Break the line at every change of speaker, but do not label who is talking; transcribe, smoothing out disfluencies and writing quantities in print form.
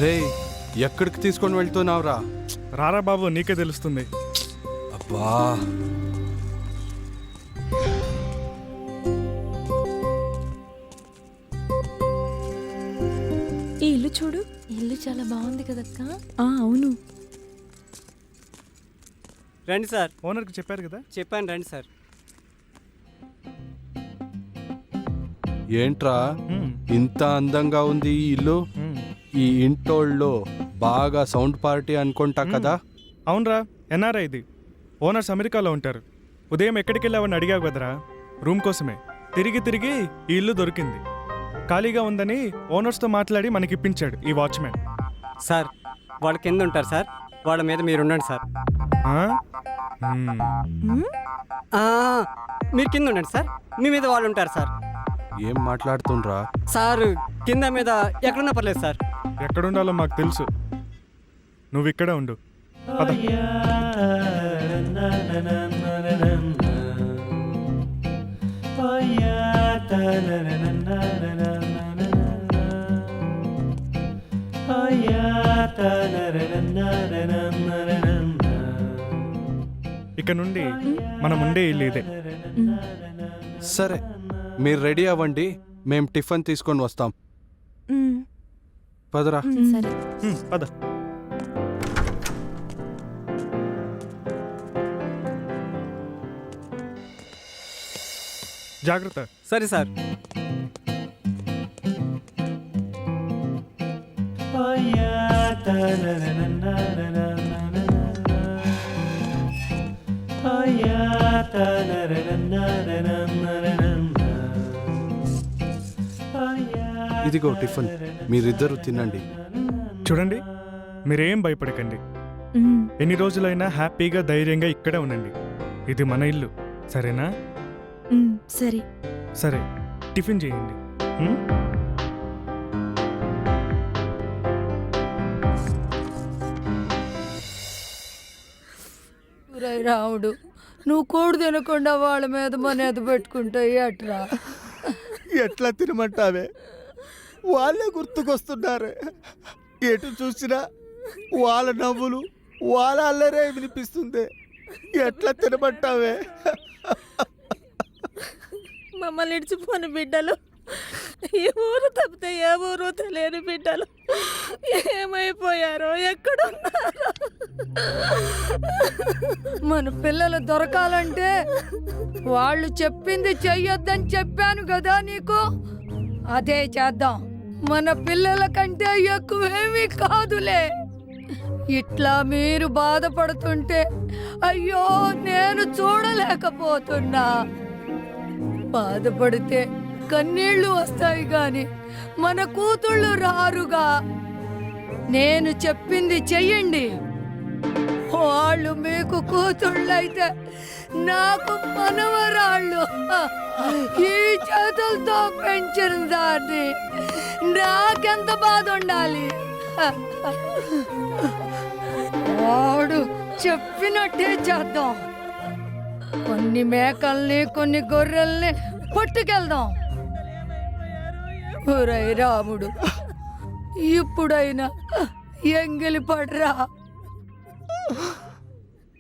రే ఎక్కడికి తీసుకొని వెళ్తున్నావురా?
రారా బాబు, నీకే తెలుస్తుంది.
అబ్బా
ఈ ఇల్లు చూడు,
ఇల్లు చాలా బాగుంది కదక్క.
అవును.
రండి సార్.
ఓనర్కి చెప్పారు కదా?
చెప్పాను, రండి సార్.
ఏంట్రా ఇంత అందంగా ఉంది ఈ ఇల్లు? ఈ ఇంటోళ్ళలో బాగా సౌండ్ పార్టీ అనుకుంటా కదా?
అవునరా, ఎన్ఆర్ఐ ఇది. ఓనర్స్ అమెరికాలో ఉంటారు. ఉదయం ఎక్కడికి వెళ్ళావని అడిగావు కదరా, రూమ్ కోసమే. తిరిగి తిరిగి ఈ ఇల్లు దొరికింది. ఖాళీగా ఉందని ఓనర్స్తో మాట్లాడి మనకి ఇప్పించాడు ఈ వాచ్మెన్.
సార్ వాళ్ళ కింద ఉంటారు సార్, వాళ్ళ మీద మీరు ఉండండి సార్. మీరు కింద ఉండండి సార్, మీ మీద వాళ్ళు ఉంటారు సార్.
ఏం మాట్లాడుతుండ్రా?
సార్ కింద మీద ఎక్కడున్నా పర్లేదు సార్.
ఎక్కడుండాలో మాకు తెలుసు, నువ్వు ఇక్కడే ఉండు. పద. ఇక నుండి మనం ఉండే ఇల్లు ఇదే.
సరే మీరు రెడీ అవ్వండి, మేము టిఫిన్ తీసుకొని వస్తాం. పదరా.
సరే.
పద. జాగ్రత్త.
సరే సార్.
ఇదిగో టిఫిన్, మీరిద్దరూ తినండి.
చూడండి, మీరేం భయపడకండి. ఎన్ని రోజులైనా హ్యాపీగా ధైర్యంగా ఇక్కడే ఉండండి. ఇది మన ఇల్లు, సరేనా?
సరే.
సరే, టిఫిన్ చేయండి.
రాముడు, నువ్వు కోడి తినకుండా వాళ్ళ మీద మనేది పెట్టుకుంటాయి అట్రా.
ఎట్లా తినమంటావే? వాళ్ళే గుర్తుకొస్తున్నారు. ఎటు చూసినా వాళ్ళ నవ్వులు, వాళ్ళ అల్లరే వినిపిస్తుంది. ఎట్లా తినమంటావే?
మమ్మల్ని ఇడిచిపోని బిడ్డలు, ఈ ఊరు తప్పితే ఏ ఊరు తెలియని బిడ్డలు ఏమైపోయారో, ఎక్కడున్నారో.
మన పిల్లలు దొరకాలంటే వాళ్ళు చెప్పింది చెయ్యొద్దని చెప్పాను కదా నీకు, అదే చేద్దాం. మన పిల్లల కంటే ఎక్కువేమీ కాదులే. ఇట్లా మీరు బాధపడుతుంటే అయ్యో నేను చూడలేకపోతున్నా. బాధపడితే కన్నీళ్లు వస్తాయి గాని మన కూతుళ్ళు రారుగా. నేను చెప్పింది చెయ్యండి. వాళ్ళు మీకు కూతుళ్ళైతే నాకు మనవరాళ్ళు. ఈ చేతులతో పెంచిన దాన్ని నాకెంత బాధ ఉండాలి. వాడు చెప్పినట్టే చేద్దాం. కొన్ని మేకల్ని, కొన్ని గొర్రెల్ని పట్టుకెళ్దాం. ఒరేయ్ రాముడు, ఇప్పుడైనా ఎంగిలి పడరా.